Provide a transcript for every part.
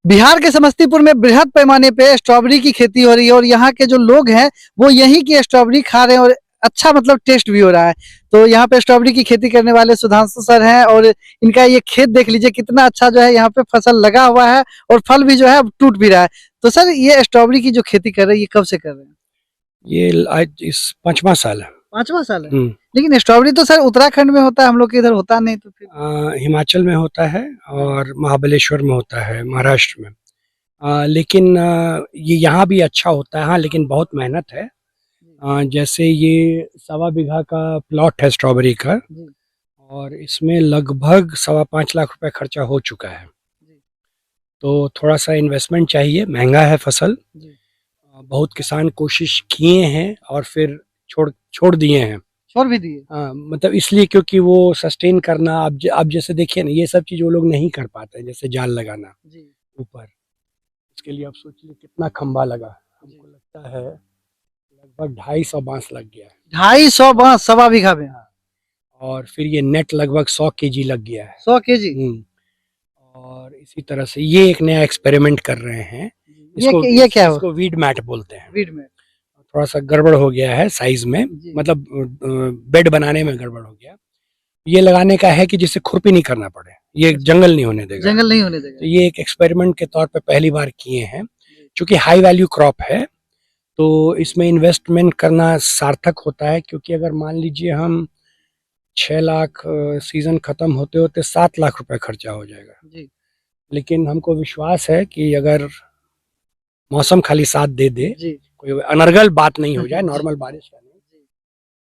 बिहार के समस्तीपुर में बृहद पैमाने पे स्ट्रॉबेरी की खेती हो रही है और यहाँ के जो लोग हैं वो यहीं की स्ट्रॉबेरी खा रहे हैं और अच्छा मतलब टेस्ट भी हो रहा है। तो यहाँ पे स्ट्रॉबेरी की खेती करने वाले सुधांशु सर हैं और इनका ये खेत देख लीजिए कितना अच्छा जो है यहाँ पे फसल लगा हुआ है और फल भी जो है अब टूट भी रहा है। तो सर ये स्ट्रॉबेरी की जो खेती कर रहे हैं ये कब से कर रहे हैं? ये आज इस 5वां साल है। 5वां साल है। हम्म। लेकिन स्ट्रॉबेरी तो सर उत्तराखंड में होता है, हम लोग के इधर होता नहीं, तो फिर हिमाचल में होता है और महाबलेश्वर में होता है, महाराष्ट्र में। लेकिन ये यहाँ भी अच्छा होता है, हाँ, लेकिन बहुत मेहनत है। जैसे ये 1.25 बीघा का प्लॉट है स्ट्रॉबेरी का और इसमें लगभग 5.25 लाख रुपए खर्चा हो चुका है। तो थोड़ा सा इन्वेस्टमेंट चाहिए, महंगा है फसल। बहुत किसान कोशिश किए हैं और फिर छोड़ दिए हैं। छोड़ भी दिए? हाँ, मतलब इसलिए क्योंकि वो सस्टेन करना, अब जैसे देखिए ना, ये सब चीज वो लोग नहीं कर पाते हैं, जैसे जाल लगाना ऊपर, इसके लिए आप सोचिए कितना खंबा लगा। हमको लगता है लगभग 250 बांस लग गया है। 250 बांस 1.25 बीघा में? और फिर ये नेट लगभग 100 केजी लग गया है। 100 केजी? और इसी तरह से ये एक नया एक्सपेरिमेंट कर रहे हैं। ये क्या है? इसको वीड मैट बोलते हैं। वीड मैट थोड़ा सा गड़बड़ हो गया है साइज में, मतलब बेड बनाने में गड़बड़ हो गया। ये लगाने का है कि जिससे खुरपी नहीं करना पड़े, ये जंगल नहीं होने देगा। जंगल नहीं होने देगा। तो ये एक एक्सपेरिमेंट के तौर पे पहली बार किए हैं। क्योंकि हाई वैल्यू क्रॉप है तो इसमें इन्वेस्टमेंट करना सार्थक होता है, क्योंकि अगर मान लीजिए हम 6 लाख सीजन खत्म होते होते 7 लाख रुपए खर्चा हो जाएगा। लेकिन हमको विश्वास है कि अगर मौसम खाली साथ दे दे, कोई अनर्गल बात नहीं हो जाए, नॉर्मल बारिश का नहीं,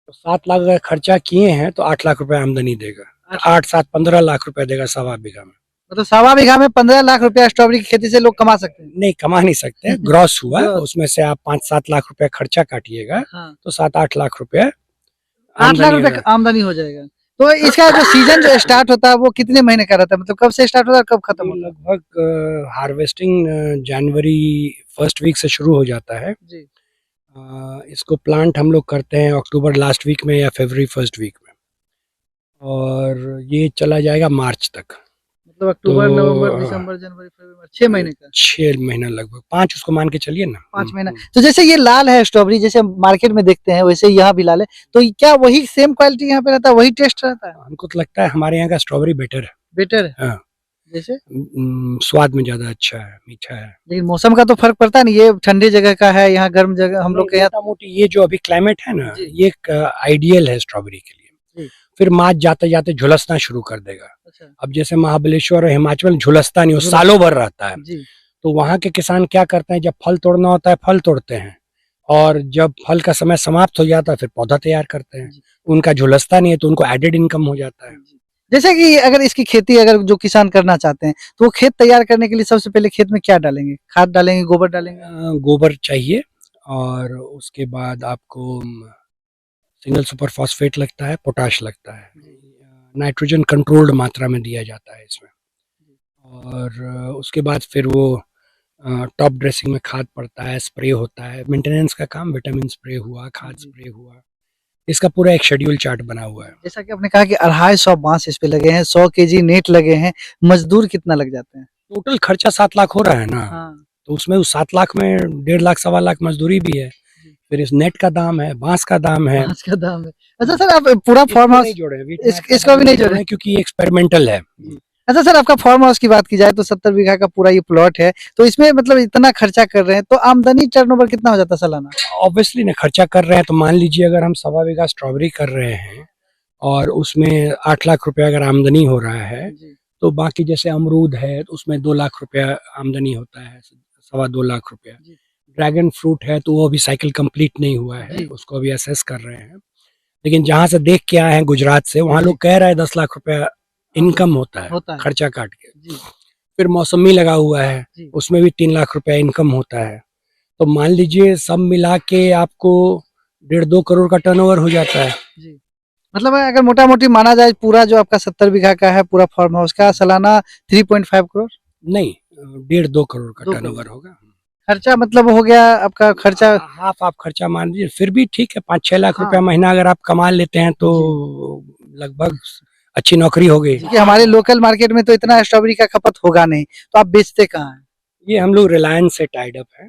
तो 7 लाख अगर खर्चा किए हैं तो 8 लाख रुपए आमदनी देगा। 8 7 15 लाख रुपए देगा 1.25 बीघा में। मतलब 1.25 बीघा में 15 लाख रुपया स्ट्रॉबेरी की खेती से लोग कमा सकते हैं? नहीं, कमा नहीं सकते, ग्रॉस हुआ, उसमें से आप 5 7 लाख रुपया खर्चा काटिएगा तो 7 8 लाख रुपया 8 लाख रुपए आमदनी हो जाएगा। तो इसका जो सीजन जो स्टार्ट होता है वो कितने महीने का रहता है, मतलब कब से स्टार्ट होता है कब खत्म होता है? लगभग हार्वेस्टिंग जनवरी 1st वीक से शुरू हो जाता है। इसको प्लांट हम लोग करते हैं अक्टूबर लास्ट वीक में या फरवरी 1st वीक में, और ये चला जाएगा मार्च तक। मतलब अक्टूबर नवंबर दिसंबर जनवरी फरवरी मार्च 6 महीने का? 6 महीना लगभग, 5 उसको मान के चलिए ना। 5 महीना। तो जैसे ये लाल है स्ट्रॉबेरी, जैसे मार्केट में देखते हैं वैसे यहाँ भी लाल है, तो क्या वही सेम क्वालिटी यहाँ पे रहता है, वही टेस्ट रहता है? हमको तो लगता है हमारे यहाँ का स्ट्रॉबेरी बेटर है। बेटर है? हाँ। जैसे स्वाद में ज्यादा अच्छा है, मीठा है। लेकिन मौसम का तो फर्क पड़ता नहीं, ये ठंडी जगह का है, यहाँ गर्म जगह हम लोग के यहाँ। मोटी ये जो अभी क्लाइमेट है ना, ये आइडियल है स्ट्रॉबेरी के लिए। फिर मार्च जाते जाते झुलसना शुरू कर देगा। अब जैसे महाबलेश्वर और हिमाचल झुलसता नहीं, वो सालों भर रहता है। तो वहाँ के किसान क्या करते हैं, जब फल तोड़ना होता है फल तोड़ते हैं, और जब फल का समय समाप्त हो जाता है फिर पौधा तैयार करते हैं। उनका झुलसता नहीं है तो उनको एडेड इनकम हो जाता है। जैसे कि अगर इसकी खेती अगर जो किसान करना चाहते हैं तो वो खेत तैयार करने के लिए सबसे पहले खेत में क्या डालेंगे? खाद डालेंगे, गोबर डालेंगे? गोबर चाहिए, और उसके बाद आपको सिंगल सुपर फॉस्फेट लगता है, पोटाश लगता है, नाइट्रोजन कंट्रोल्ड मात्रा में दिया जाता है इसमें, और उसके बाद फिर वो टॉप ड्रेसिंग में खाद पड़ता है, स्प्रे होता है, मेंटेनेंस का काम, विटामिन स्प्रे हुआ, खाद स्प्रे हुआ, इसका पूरा एक शेड्यूल चार्ट बना हुआ है। जैसा कि आपने कहा कि 250 बांस इस पे लगे हैं, 100 केजी नेट लगे हैं, मजदूर कितना लग जाते हैं? टोटल खर्चा 7 लाख हो रहा है ना। तो उसमें उस 7 लाख में 1.5 लाख 1.25 लाख मजदूरी भी है, फिर इस नेट का दाम है, बांस का दाम है। बांस का दाम है। अच्छा सर, आप पूरा फार्म हाउस जोड़े, इसको भी नहीं जोड़े क्योंकि ये एक्सपेरिमेंटल है। अच्छा सर, आपका फार्म हाउस की बात की जाए तो 70 बीघा का पूरा ये प्लॉट है, तो इसमें मतलब इतना खर्चा कर रहे हैं तो आमदनी टर्नओवर कितना हो जाता है सालाना? ऑब्वियसली ना, खर्चा कर रहे हैं तो मान लीजिए अगर हम 1.25 बीघा स्ट्रॉबेरी कर रहे हैं और उसमें 8 लाख रुपया अगर आमदनी हो रहा है, तो बाकी जैसे अमरूद है तो उसमें 2 लाख रुपया आमदनी होता है, 2.25 लाख रुपया। ड्रैगन फ्रूट है तो वो अभी साइकिल कंप्लीट नहीं हुआ है, उसको अभी असेस कर रहे हैं। लेकिन जहाँ से देख के आए हैं गुजरात से, वहाँ लोग कह रहे हैं 10 लाख रुपया इनकम होता है खर्चा काट के। फिर मौसमी लगा हुआ है, उसमें भी 3 लाख रुपया इनकम होता है। तो मान लीजिए सब मिला के आपको 1.5-2 करोड़ का टर्नओवर हो जाता है। मतलब अगर मोटा मोटी माना जाए पूरा जो आपका 70 बीघा का है पूरा फार्म हाउस का सालाना 3.5 करोड़ नहीं, 1.5-2 करोड़ का टर्नओवर होगा। खर्चा मतलब हो गया आपका खर्चा, हाफ आप खर्चा मान लीजिए, फिर भी ठीक है। 5-6 लाख रुपया महीना अगर आप कमा लेते हैं तो लगभग अच्छी नौकरी हो गई। हमारे लोकल मार्केट में तो इतना स्ट्रॉबेरी का खपत होगा नहीं, तो आप बेचते कहाँ हैं? ये हम लोग रिलायंस से टाइड अप है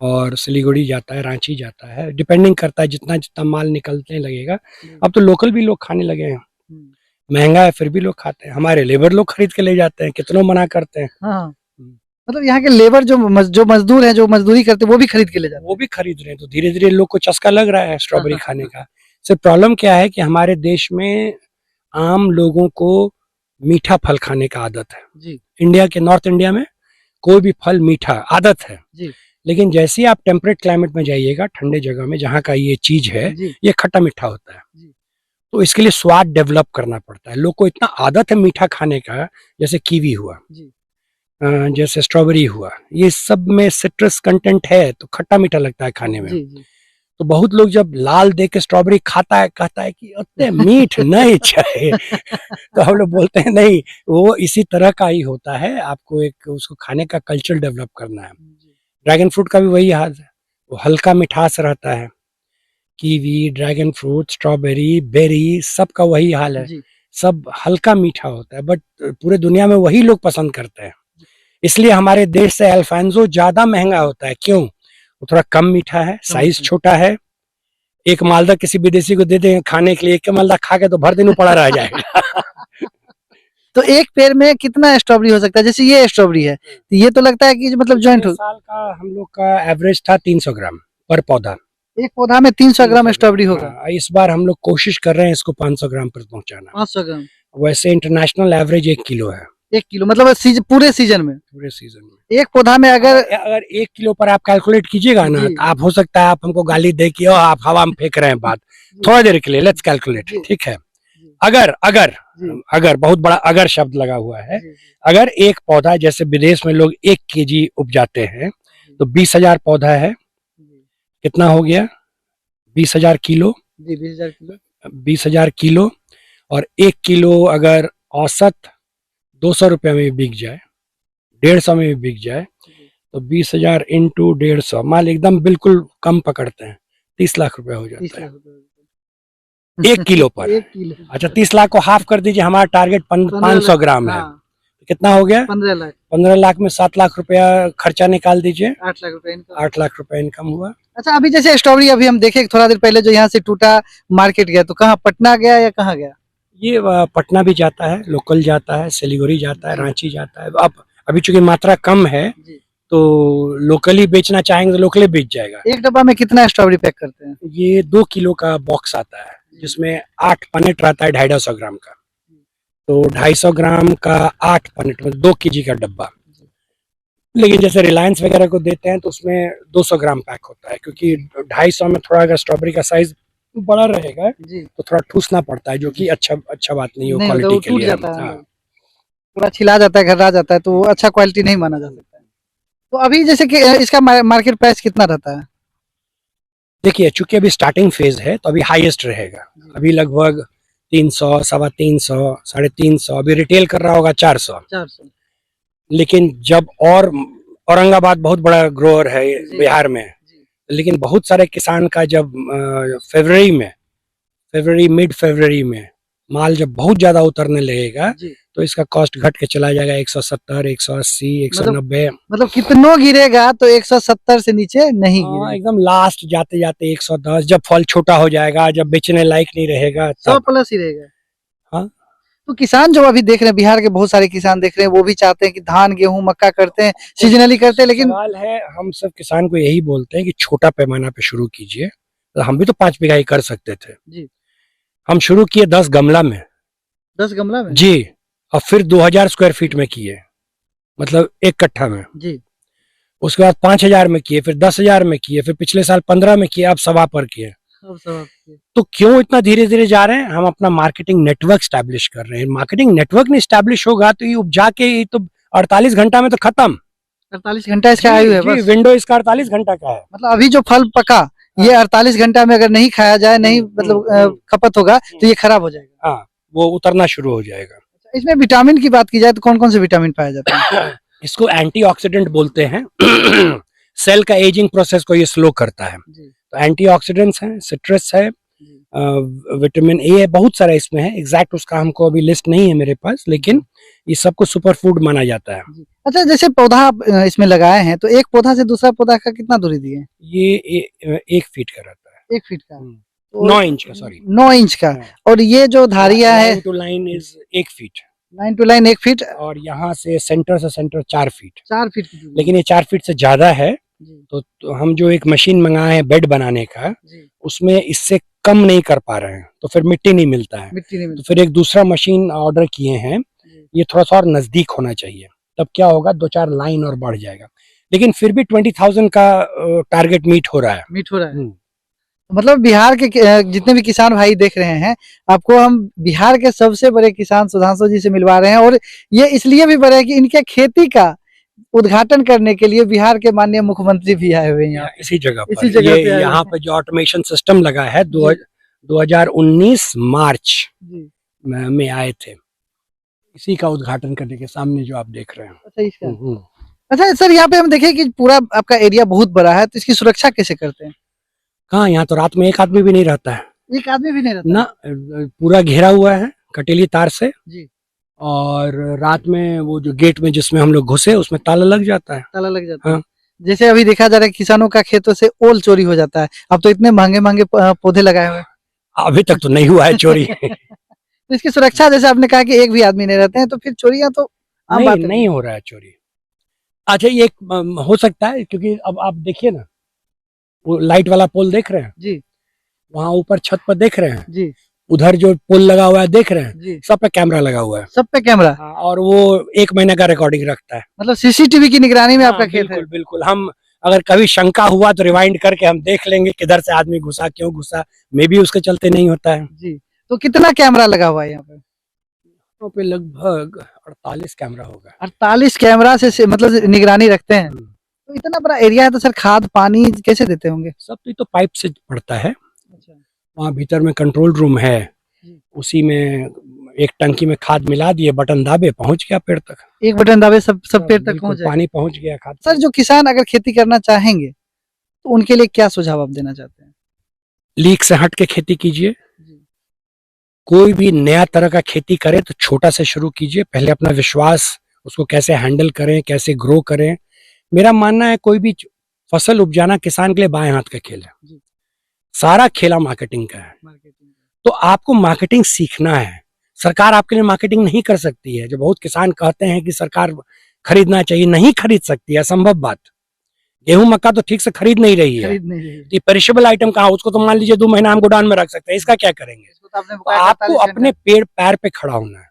और सिलीगुड़ी जाता है, रांची जाता है, डिपेंडिंग करता है जितना जितना माल निकलने लगेगा। अब तो लोकल भी लोग खाने लगे हैं, महंगा है फिर भी लोग खाते हैं, हमारे लेबर लोग खरीद के ले जाते हैं, कितनों मना करते हैं। हाँ, मतलब यहाँ के लेबर जो मजदूर हैं, जो मजदूरी करते हैं, वो भी खरीद के ले जाते वो भी खरीद रहे हैं, तो धीरे धीरे लोग को चस्का लग रहा है स्ट्रॉबेरी खाने का। सिर्फ प्रॉब्लम क्या है कि हमारे देश में आम लोगों को मीठा फल खाने का आदत है जी। इंडिया के नॉर्थ इंडिया में कोई भी फल मीठा आदत है जी। लेकिन जैसे ही आप टेम्परेट क्लाइमेट में जाइएगा, ठंडे जगह में जहाँ का ये चीज है, ये खट्टा मीठा होता है। तो इसके लिए स्वाद डेवलप करना पड़ता है। लोग को इतना आदत है मीठा खाने का, जैसे कीवी हुआ, जैसे स्ट्रॉबेरी हुआ, ये सब में सिट्रस कंटेंट है तो खट्टा मीठा लगता है खाने में। तो बहुत लोग जब लाल देख के स्ट्रॉबेरी खाता है, कहता है कि उतने मीठ नहीं चाहिए। तो हम लोग बोलते हैं नहीं, वो इसी तरह का ही होता है, आपको एक उसको खाने का कल्चर डेवलप करना है। ड्रैगन फ्रूट का भी वही हाल है, वो हल्का मिठास रहता है। Kiwi, dragon fruit, strawberry, berry, सबका वही हाल है, सब हल्का मीठा होता है, बट पूरे दुनिया में वही लोग पसंद करते हैं। इसलिए हमारे देश से अल्फांसो ज्यादा महंगा होता है। क्यों? वो थोड़ा कम मीठा है, साइज छोटा है। एक मालदा किसी विदेशी को दे दें खाने के लिए, एक मालदा खा के तो भर दिन पड़ा रह जाएगा। तो एक पेड़ में कितना स्ट्रॉबेरी हो सकता है? जैसे ये स्ट्रॉबेरी है, तो ये तो लगता है कि मतलब ज्वाइंट हो। साल का हम लोग का एवरेज था 300 ग्राम पर पौधा। एक पौधा में 300 ग्राम स्ट्रॉबेरी होगा। इस बार हम लोग कोशिश कर रहे हैं इसको 500 ग्राम पर पहुंचाना। 500 ग्राम। वैसे इंटरनेशनल एवरेज 1 किलो है। 1 किलो मतलब पूरे सीजन में? पूरे सीजन में एक पौधा में अगर 1 किलो पर आप कैलकुलेट कीजिएगा ना, तो आप हो सकता है आप हमको गाली दे कि आप हवा में फेंक रहे हैं बात। थोड़ा देर के लिए लेट्स कैलकुलेट, ठीक है? अगर अगर अगर बहुत बड़ा अगर शब्द लगा हुआ है, अगर एक पौधा, जैसे विदेश में लोग 1 केजी उपजाते हैं, तो 20,000 पौधा है, कितना हो गया? 20,000 किलो। 20,000 किलो। 20,000 किलो और 1 किलो अगर औसत 200 रुपये में भी बिक जाए, 150 में भी बिक जाए, तो 20,000 इंटू 150, माल एकदम बिल्कुल कम पकड़ते हैं, 30 लाख रुपए हो जाता है 1 किलो पर। 1 किलो। अच्छा, 30 लाख को हाफ कर दीजिए, हमारा टारगेट 500 ग्राम है। कितना हो गया? 15 लाख। 15 लाख में 7 लाख रुपया खर्चा निकाल दीजिए, 8 लाख रुपए इनकम। 8 लाख रुपया इनकम हुआ। अच्छा, अभी जैसे स्ट्रॉबेरी अभी हम देखे थोड़ा देर पहले, जो यहाँ से टूटा मार्केट गया, तो कहाँ, पटना गया या कहाँ गया? ये पटना भी जाता है, लोकल जाता है, सिलीगुड़ी जाता है, रांची जाता है। अब अभी चूंकि मात्रा कम है तो लोकली बेचना चाहेंगे तो लोकली बेच जाएगा। एक डब्बा में कितना स्ट्रॉबेरी पैक करते हैं? ये 2 किलो का बॉक्स आता है, जिसमें 8 पनेट रहता है 250 ग्राम का। तो 250 ग्राम का 8 पनेट मतलब 2 केजी का डब्बा। लेकिन जैसे रिलायंस वगैरह को देते हैं तो उसमें 200 ग्राम पैक होता है, क्योंकि 250 में थोड़ा अगर स्ट्रॉबेरी का साइज बड़ा रहेगा तो थोड़ा ठूसना पड़ता है, जो कि अच्छा बात नहीं हो क्वालिटी के लिए। पूरा छिला जाता है, घर्रा जाता है, तो अच्छा क्वालिटी नहीं माना जा सकता है। तो अभी जैसे कि इसका मार्केट प्राइस कितना रहता है? देखिए, चूंकि अभी स्टार्टिंग फेज है तो अभी हाईएस्ट रहेगा। अभी लगभग 300, 350, 350, अभी रिटेल कर रहा होगा 400। लेकिन जब, और औरंगाबाद बहुत बड़ा ग्रोअर है बिहार में, लेकिन बहुत सारे किसान का जब मिड फरवरी में माल जब बहुत ज्यादा उतरने लगेगा तो इसका कॉस्ट घट के चला जाएगा 170, 180, 190। मतलब कितनों गिरेगा तो 170 से नीचे नहीं गिरेगा। एकदम लास्ट जाते जाते 110, जब फल छोटा हो जाएगा, जब बेचने लायक नहीं रहेगा, 100 प्लस ही रहेगा। हाँ, तो किसान जो अभी देख रहे हैं, बिहार के बहुत सारे किसान देख रहे हैं, वो भी चाहते हैं कि धान, गेहूं, मक्का करते हैं, सीजनली करते हैं, लेकिन सवाल है, हम सब किसान को यही बोलते हैं कि छोटा पैमाना पे शुरू कीजिए। तो हम भी तो 5 बीघा ही कर सकते थे जी। हम शुरू किए 10 गमला में। 10 गमला में जी, और फिर 2000 स्क्वायर फीट में किए, मतलब 1 कट्ठा में जी। उसके बाद 5000 में किए, फिर 10,000 में किए, फिर पिछले साल 15 में किए, अब 1.25 पर किए। तो क्यों इतना धीरे धीरे जा रहे हैं? हम अपना मार्केटिंग नेटवर्क स्टैब्लिश कर रहे हैं। मार्केटिंग नेटवर्क नहीं स्टैब्लिश होगा तो ये उपजा के ही तो 48 घंटा में तो खत्म। 48 घंटा इसका आयु है बस। विंडो इसका 48 घंटा का है। मतलब अभी जो फल पका, ये 48 घंटा में अगर नहीं खाया जाए, नहीं मतलब खपत होगा, तो ये खराब हो जाएगा। हाँ, वो उतरना शुरू हो जाएगा। इसमें विटामिन की बात की जाए तो कौन कौन से विटामिन पाए जाते हैं? इसको एंटीऑक्सीडेंट बोलते हैं। सेल का एजिंग प्रोसेस को ये स्लो करता है। तो एंटीऑक्सीडेंट्स हैं, सिट्रस है, विटामिन ए है, बहुत सारा इसमें है। एग्जैक्ट उसका हमको अभी लिस्ट नहीं है मेरे पास, लेकिन ये सबको सुपर फूड माना जाता है। अच्छा, जैसे पौधा आप इसमें लगाए हैं तो एक पौधा से दूसरा पौधा का कितना दूरी दिए? ये 1 फीट का रहता है। 1 फीट का? 9 इंच का, सॉरी 9 इंच का। और ये जो धारियां है, line to line is 1 feet, 9 to 9 1 feet, और यहाँ से सेंटर 4 फीट। 4 फीट की दूरी। लेकिन ये 4 फीट से ज्यादा है, जी, तो हम जो एक मशीन मंगाए हैं बेड बनाने का, जी, उसमें इससे कम नहीं कर पा रहे हैं, तो फिर मिट्टी नहीं मिलता है। मिट्टी नहीं तो मिलती। फिर एक दूसरा मशीन ऑर्डर किए हैं, जी, ये थोड़ा सा और नजदीक होना चाहिए, तब क्या होगा 2-4 लाइन और बढ़ जाएगा। लेकिन फिर भी 20,000 का टारगेट मीट हो रहा है। मीट हो रहा है। मतलब बिहार के जितने भी किसान भाई देख रहे हैं, आपको हम बिहार के सबसे बड़े किसान सुधांशु जी से मिलवा रहे हैं। और ये इसलिए भी बड़े हैं कि इनके खेती का उद्घाटन करने के लिए बिहार के माननीय मुख्यमंत्री भी आए हुए हैं यहाँ। इसी जगह पर, इसी जगह ये पे आए यहाँ हुए पे जो ऑटोमेशन सिस्टम लगा है, जी। 2019 मार्च जी, में आए थे। इसी का उद्घाटन करने के सामने जो आप देख रहे हैं। अच्छा इसका। हम्म। अच्छा सर, यहाँ पे हम देखें कि पूरा आपका एरिया बहुत बड़ा है, तो इसकी सुरक्षा कैसे करते हैं? कहाँ, यहाँ तो रात में एक आदमी भी नहीं रहता है एक आदमी भी नहीं रहता ना, पूरा घेरा हुआ है कटीली तार से। जी, और रात में वो जो गेट में जिसमें हम लोग घुसे, उसमें ताला लग जाता है। ताला लग जाता है। हाँ। जैसे अभी देखा जा रहा है किसानों का खेतों से ओल चोरी हो जाता है, अब तो इतने महंगे महंगे पौधे लगाए हुए हैं। अभी तक तो नहीं हुआ है चोरी। तो इसकी सुरक्षा, जैसे आपने कहा कि एक भी आदमी नहीं रहते हैं, तो फिर चोरियां तो आम बात है। नहीं हो रहा है चोरी। अच्छा, ये हो सकता है, क्योंकि अब आप देखिए ना, वो लाइट वाला पोल देख रहे हैं, जी, वहाँ ऊपर छत पर देख रहे हैं, जी, उधर जो पोल लगा हुआ है देख रहे हैं, जी, सब पे कैमरा लगा हुआ है। सब पे कैमरा। हाँ, और वो 1 महीने का रिकॉर्डिंग रखता है। मतलब सीसीटीवी की निगरानी में हाँ, आपका खेत है। बिल्कुल बिल्कुल। हम अगर कभी शंका हुआ तो रिवाइंड करके हम देख लेंगे किधर से आदमी घुसा, क्यों घुसा, मे भी उसके चलते नहीं होता है। जी, तो कितना कैमरा लगा हुआ है यहाँ पे? वहाँ पे लगभग 48 कैमरा होगा। 48 कैमरा से मतलब निगरानी रखते हैं। तो इतना बड़ा एरिया है, तो सर खाद पानी कैसे देते होंगे? सब तो पाइप से पड़ता है। अच्छा, वहाँ भीतर में कंट्रोल रूम है, जी। उसी में एक टंकी में खाद मिला दिए, बटन दाबे, पहुंच गया पेड़ तक। एक बटन दाबे सब पेड़ तक बिल्कुल, पहुंच जाएगा। पानी पहुंच गया खाद। सर, जो किसान अगर खेती करना चाहेंगे तो उनके लिए क्या सुझाव आप देना चाहते हैं? लीक से हट के खेती कीजिए। जी, कोई भी नया तरह का खेती करे तो छोटा से शुरू कीजिए। पहले अपना विश्वास, उसको कैसे हैंडल करें, कैसे ग्रो करें। मेरा मानना है कोई भी फसल उपजाना किसान के लिए बाएं हाथ का खेल है। जी। सारा खेला मार्केटिंग का है, मार्केटिंग। तो आपको मार्केटिंग सीखना है। सरकार आपके लिए मार्केटिंग नहीं कर सकती है। जो बहुत किसान कहते हैं कि सरकार खरीदना चाहिए, नहीं खरीद सकती है, असंभव बात। गेहूं मक्का तो ठीक से खरीद नहीं रही है। खरीद नहीं रही है। ये पेरिशेबल आइटम कहाँ, उसको तो मान लीजिए 2 महीना हम गोडाउन में रख सकते हैं, इसका क्या करेंगे? इसको तो आपने तो बताया आपको 48 अपने घंटा। पैर पे खड़ा होना है।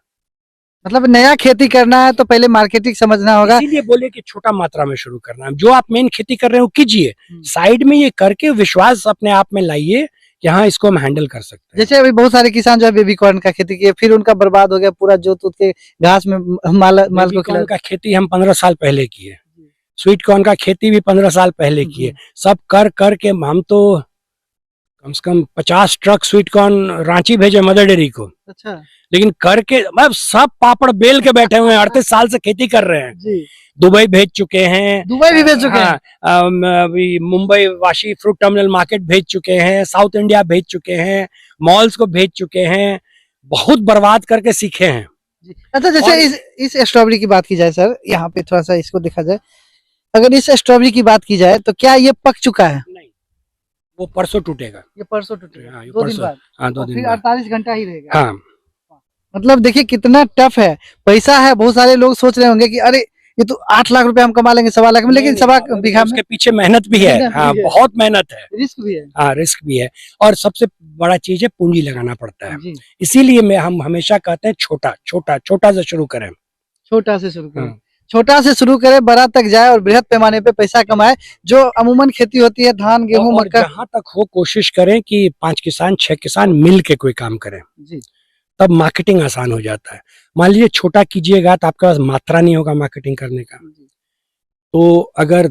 मतलब नया खेती करना है तो पहले मार्केटिंग समझना होगा। इसीलिए बोले कि छोटा मात्रा में शुरू करना है। जो आप मेन खेती कर रहे हो कीजिए, साइड में ये करके विश्वास अपने आप में लाइए कि हाँ, इसको हम हैंडल कर सकते हैं। जैसे अभी बहुत सारे किसान जो है बेबी कॉर्न का खेती किए, फिर उनका बर्बाद हो गया, पूरा जोत उत के घास में माल को बेबी खिला। कॉर्न का खेती हम 15 साल पहले किए, स्वीट कॉर्न का खेती भी 15 साल पहले किए। सब कर कर के हम तो कम से कम 50 ट्रक स्वीट कॉर्न रांची भेजे मदर डेयरी को। अच्छा, लेकिन करके मतलब सब पापड़ बेल के बैठे हुए हैं। 38 साल से खेती कर रहे हैं। जी। दुबई भेज चुके हैं, दुबई भी भेज चुके हैं। अभी Mumbai Vashi fruit terminal market भेज चुके हैं, साउथ इंडिया भेज चुके हैं, मॉल्स को भेज चुके हैं। बहुत बर्बाद करके सीखे हैं। जी। अच्छा, जैसे इस स्ट्रॉबेरी की बात की जाए सर, यहाँ पे थोड़ा सा इसको देखा जाए, अगर इस स्ट्रॉबेरी की बात की जाए तो क्या ये पक चुका है? नहीं, वो परसों टूटेगा। ये परसों टूटेगा। हाँ, ये 2 दिन परसों। बाद। हाँ, 2 और दिन फिर बाद। 48 घंटा ही रहेगा। हाँ, मतलब देखिए कितना टफ है, पैसा है। बहुत सारे लोग सोच रहे होंगे कि अरे ये तो 8 लाख रुपए हम कमा लेंगे 1.25 लाख में, लेकिन 1.25 बीघा में उसके पीछे मेहनत भी है। मेहनत भी हाँ, है। बहुत मेहनत है। रिस्क भी है। हाँ, रिस्क भी है। और सबसे बड़ा चीज है पूंजी लगाना पड़ता है। जी। इसीलिए हम हमेशा कहते हैं छोटा छोटा छोटा से शुरू करें। छोटा से शुरू करें। हाँ। छोटा से शुरू करे, बड़ा तक जाए और बृहद पैमाने पे पैसा कमाए। जो अमूमन खेती होती है धान गेहूं और मक्का। जहां तक हो कोशिश करें कि 5 किसान 6 किसान मिल के कोई काम करें, जी। तब मार्केटिंग आसान हो जाता है। मान लीजिए छोटा कीजिएगा तो आपके पास मात्रा नहीं होगा मार्केटिंग करने का। तो अगर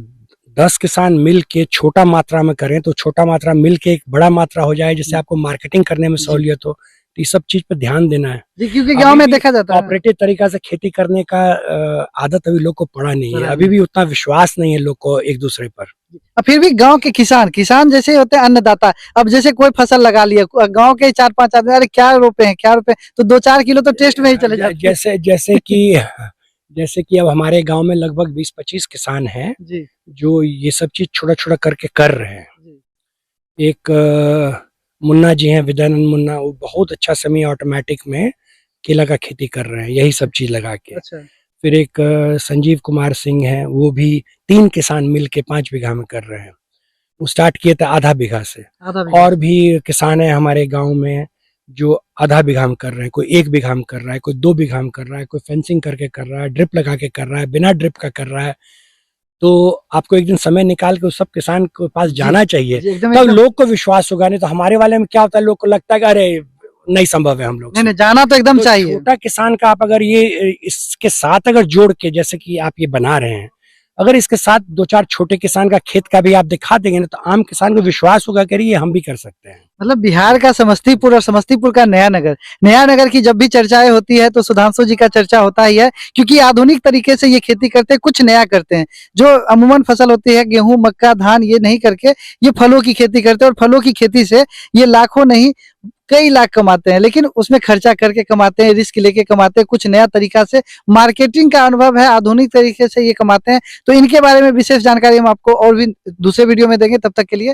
10 किसान मिल के छोटा मात्रा में करें तो छोटा मात्रा मिल के एक बड़ा मात्रा हो जाए, जिससे आपको मार्केटिंग करने में सहूलियत हो। तो ये सब चीज पर ध्यान देना है। जी, क्योंकि गांव में भी देखा जाता है कोऑपरेटिव तरीका से खेती करने का आदत अभी लोग को पड़ा नहीं है, पड़ा अभी भी उतना विश्वास नहीं है लोग को एक दूसरे पर। अब फिर भी गांव के किसान जैसे होते हैं अन्नदाता, अब जैसे कोई फसल लगा लिया गांव के 4-5 आदमी, अरे क्या रोपे तो 2-4 किलो तो टेस्ट में ही चले जाते हैं। जैसे कि अब हमारे गांव में लगभग 20-25 किसान हैं जी जो ये सब चीज छोटा छोटा करके कर रहे हैं। जी। एक मुन्ना जी हैं, विद्यानंद मुन्ना, वो बहुत अच्छा सेमी ऑटोमेटिक में केला का खेती कर रहे हैं यही सब चीज लगा के। अच्छा। फिर एक संजीव कुमार सिंह हैं, वो भी 3 किसान मिल के 5 बीघा में कर रहे हैं। वो स्टार्ट किए थे आधा बीघा से। और भी किसान है हमारे गांव में जो आधा बीघा में कर रहे हैं, कोई 1 बीघा में कर रहा है, कोई 2 बीघा में कर रहा है, कोई फेंसिंग करके कर रहा है, ड्रिप लगा के कर रहा है, बिना ड्रिप का कर रहा है। तो आपको एक दिन समय निकाल के उस सब किसान के पास जाना चाहिए, तब लोग को विश्वास होगा। नहीं तो हमारे वाले में क्या होता है, लोग को लगता है कि अरे नहीं संभव है हम लोग। नहीं, जाना तो एकदम चाहिए। छोटा किसान का आप अगर ये इसके साथ अगर जोड़ के, जैसे कि आप ये बना रहे हैं, अगर इसके साथ 2-4 छोटे किसान का खेत का भी आप दिखा देंगे ना, तो आम किसान को विश्वास होगा कि ये हम भी कर सकते हैं। मतलब बिहार का समस्तीपुर और समस्तीपुर का नया नगर की जब भी चर्चाएं होती है तो सुधांशु जी का चर्चा होता ही है, क्योंकि आधुनिक तरीके से ये खेती करते हैं, कुछ नया करते हैं। जो अमूमन फसल होती है गेहूं, मक्का, धान, ये नहीं करके ये फलों की खेती करते हैं, और फलों की खेती से ये लाखों नहीं कई लाख कमाते हैं, लेकिन उसमें खर्चा करके कमाते हैं, रिस्क लेके कमाते हैं, कुछ नया तरीका से मार्केटिंग का अनुभव है, आधुनिक तरीके से ये कमाते हैं। तो इनके बारे में विशेष जानकारी हम आपको और भी दूसरे वीडियो में देंगे। तब तक के लिए